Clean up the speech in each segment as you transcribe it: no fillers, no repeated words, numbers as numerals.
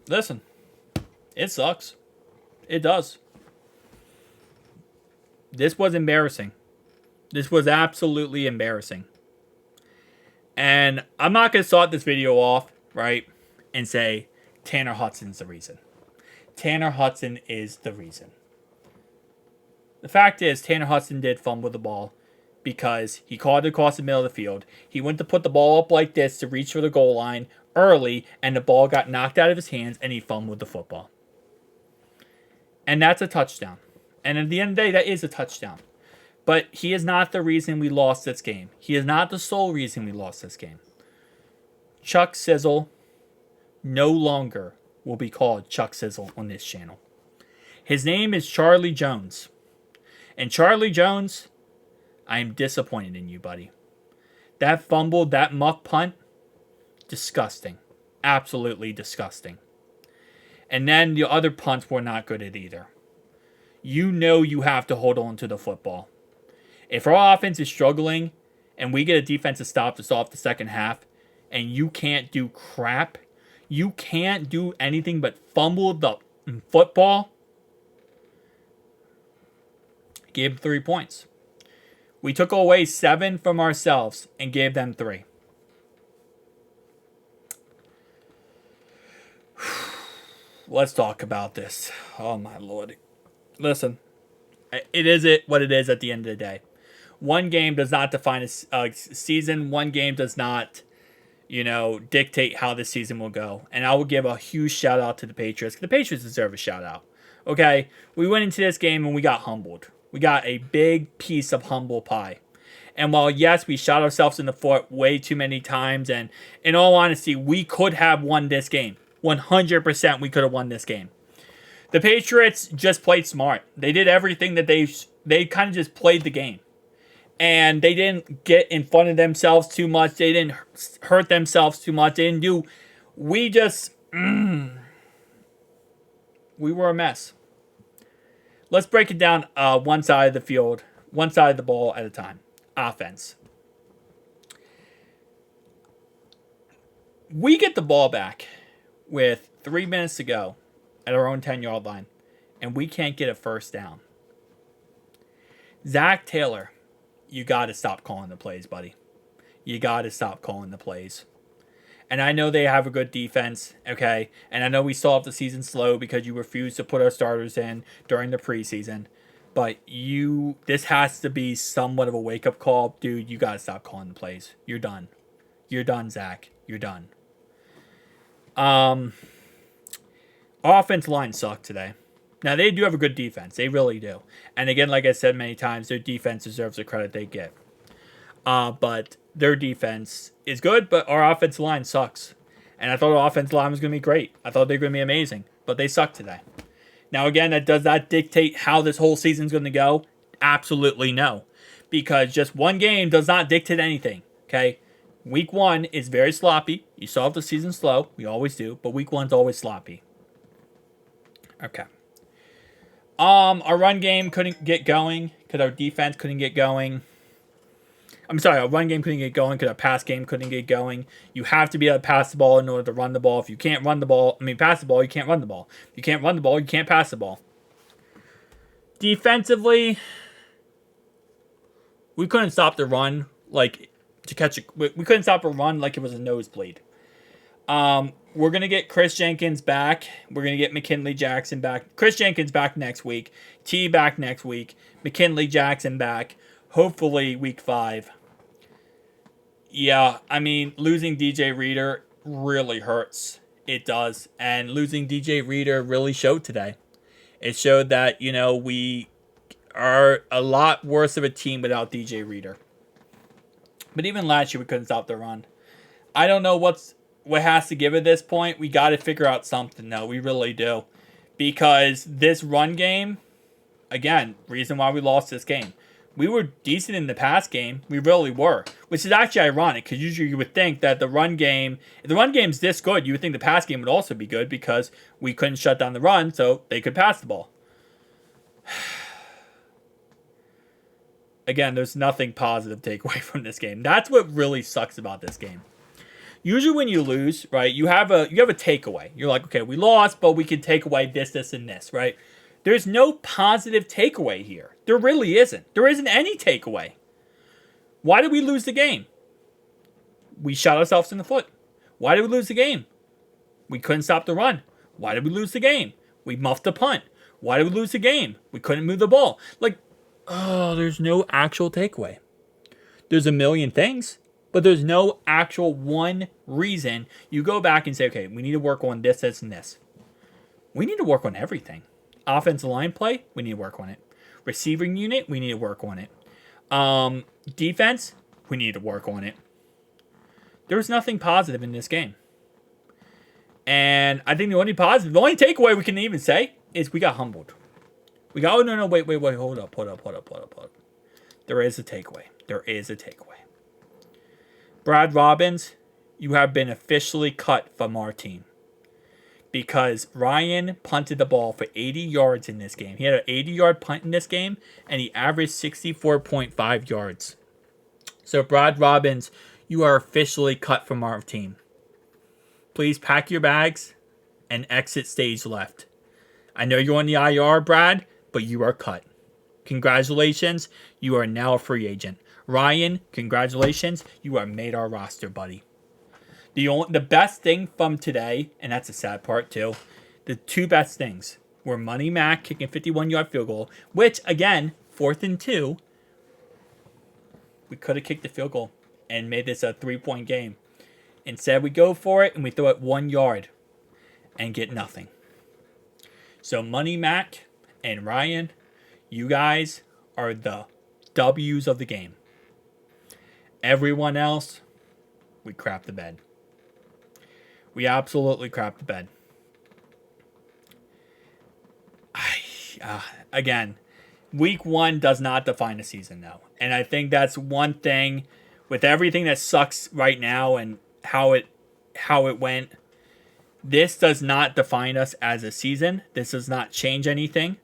Listen, it sucks. It does. This was embarrassing. This was absolutely embarrassing. And I'm not going to start this video off, right, and say Tanner Hudson's the reason. Tanner Hudson is the reason. The fact is, Tanner Hudson did fumble the ball because he caught it across the middle of the field. He went to put the ball up like this to reach for the goal line early, and the ball got knocked out of his hands, and he fumbled the football. And that's a touchdown. And at the end of the day, that is a touchdown. But he is not the reason we lost this game. He is not the sole reason we lost this game. Chuck Sizzle no longer will be called Chuck Sizzle on this channel. His name is Charlie Jones. And Charlie Jones, I am disappointed in you, buddy. That fumble, that muff punt, disgusting. Absolutely disgusting. And then the other punts were not good at either. You know you have to hold on to the football. If our offense is struggling and we get a defensive stop to start the second half and you can't do crap, you can't do anything but fumble the football, gave them 3 points. We took away 7 from ourselves and gave them 3. Let's talk about this. Oh, my Lord. Listen, it is what it is at the end of the day. One game does not define a season. One game does not, dictate how the season will go. And I will give a huge shout out to the Patriots. The Patriots deserve a shout out. Okay? We went into this game and we got humbled. We got a big piece of humble pie. And while, yes, we shot ourselves in the foot way too many times, and in all honesty, we could have won this game. 100% we could have won this game. The Patriots just played smart. They did everything that they kind of just played the game. And they didn't get in front of themselves too much. They didn't hurt themselves too much. They didn't do... We just... we were a mess. Let's break it down one side of the field, one side of the ball at a time. Offense. We get the ball back with 3 minutes to go at our own 10-yard line, and we can't get a first down. Zach Taylor, you got to stop calling the plays, buddy. You got to stop calling the plays. And I know they have a good defense, okay? And I know we saw off the season slow because you refused to put our starters in during the preseason. But this has to be somewhat of a wake-up call. Dude, you got to stop calling the plays. You're done. You're done, Zach. You're done. Offensive line sucked today. Now, they do have a good defense. They really do. And again, like I said many times, their defense deserves the credit they get. But their defense is good, but our offensive line sucks. And I thought our offensive line was going to be great. I thought they were going to be amazing. But they suck today. Now, again, does that dictate how this whole season's going to go? Absolutely no. Because just one game does not dictate anything. Okay? Week 1 is very sloppy. You saw the season slow. We always do. But week 1's always sloppy. Okay. Our run game couldn't get going because our defense couldn't get going. I'm sorry, our run game couldn't get going because our pass game couldn't get going. You have to be able to pass the ball in order to run the ball. If you can't pass the ball, you can't run the ball. If you can't run the ball, you can't pass the ball. Defensively, we couldn't stop the run we couldn't stop a run like it was a nosebleed. We're going to get Chris Jenkins back. We're going to get McKinley Jackson back. Chris Jenkins back next week. T back next week. McKinley Jackson back. Hopefully week 5. Yeah, I mean, losing DJ Reader really hurts. It does. And losing DJ Reader really showed today. It showed that, we are a lot worse of a team without DJ Reader. But even last year, we couldn't stop the run. I don't know what has to give at this point. We got to figure out something, though. We really do. Because this run game, again, reason why we lost this game. We were decent in the pass game. We really were. Which is actually ironic, because usually you would think that if the run game's this good, you would think the pass game would also be good, because we couldn't shut down the run, so they could pass the ball. Again, there's nothing positive to take away from this game. That's what really sucks about this game. Usually when you lose, right, you have a takeaway. You're like, okay, we lost, but we can take away this, this, and this, right? There's no positive takeaway here. There really isn't. There isn't any takeaway. Why did we lose the game? We shot ourselves in the foot. Why did we lose the game? We couldn't stop the run. Why did we lose the game? We muffed the punt. Why did we lose the game? We couldn't move the ball. Like, oh, there's no actual takeaway. There's a million things, but there's no actual one reason. You go back and say, okay, we need to work on this, this, and this. We need to work on everything. Offensive line play, we need to work on it. Receiving unit, we need to work on it. Defense, we need to work on it. There was nothing positive in this game. And I think the only takeaway we can even say is we got humbled. We got, oh, no, wait, hold up. There is a takeaway. Brad Robbins, you have been officially cut from our team. Because Ryan punted the ball for 80 yards in this game. He had an 80-yard punt in this game, and he averaged 64.5 yards. So, Brad Robbins, you are officially cut from our team. Please pack your bags and exit stage left. I know you're on the IR, Brad, but you are cut. Congratulations, you are now a free agent. Ryan, congratulations, you are made our roster, buddy. The best thing from today, and that's the sad part too, the two best things were Money Mac kicking 51-yard field goal, which, again, 4th and 2, we could have kicked the field goal and made this a 3-point game. Instead, we go for it and we throw it 1 yard and get nothing. So Money Mac and Ryan, you guys are the W's of the game. Everyone else, we crap the bed. We absolutely crap the bed. Again, week 1 does not define a season, though. And I think that's one thing with everything that sucks right now and how it went. This does not define us as a season. This does not change anything.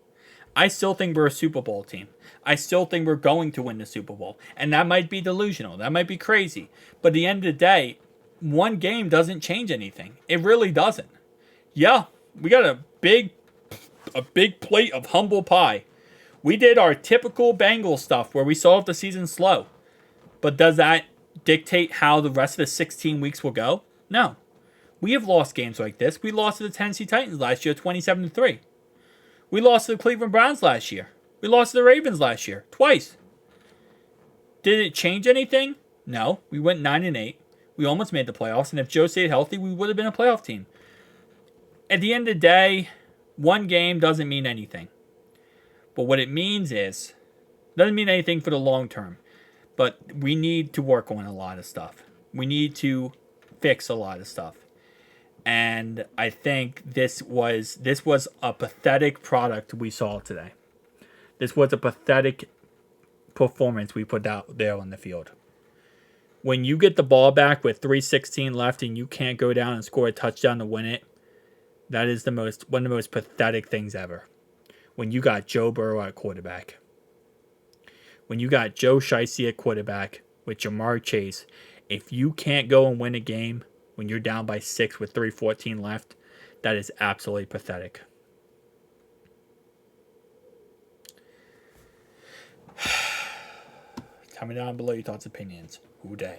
I still think we're a Super Bowl team. I still think we're going to win the Super Bowl. And that might be delusional. That might be crazy. But at the end of the day, one game doesn't change anything. It really doesn't. Yeah, we got a big plate of humble pie. We did our typical Bengals stuff where we started the season slow. But does that dictate how the rest of the 16 weeks will go? No. We have lost games like this. We lost to the Tennessee Titans last year, 27-3. We lost to the Cleveland Browns last year. We lost to the Ravens last year, twice. Did it change anything? No. We went 9-8. We almost made the playoffs, and if Joe stayed healthy, we would have been a playoff team. At the end of the day, one game doesn't mean anything. But what it means is, doesn't mean anything for the long term. But we need to work on a lot of stuff. We need to fix a lot of stuff. And I think this was a pathetic product we saw today. This was a pathetic performance we put out there on the field. When you get the ball back with 3:16 left and you can't go down and score a touchdown to win it, that is one of the most pathetic things ever. When you got Joe Burrow at quarterback. When you got Joe Shiesty at quarterback with Jamar Chase, if you can't go and win a game when you're down by 6 with 3:14 left, that is absolutely pathetic. Comment down below your thoughts and opinions. Who day?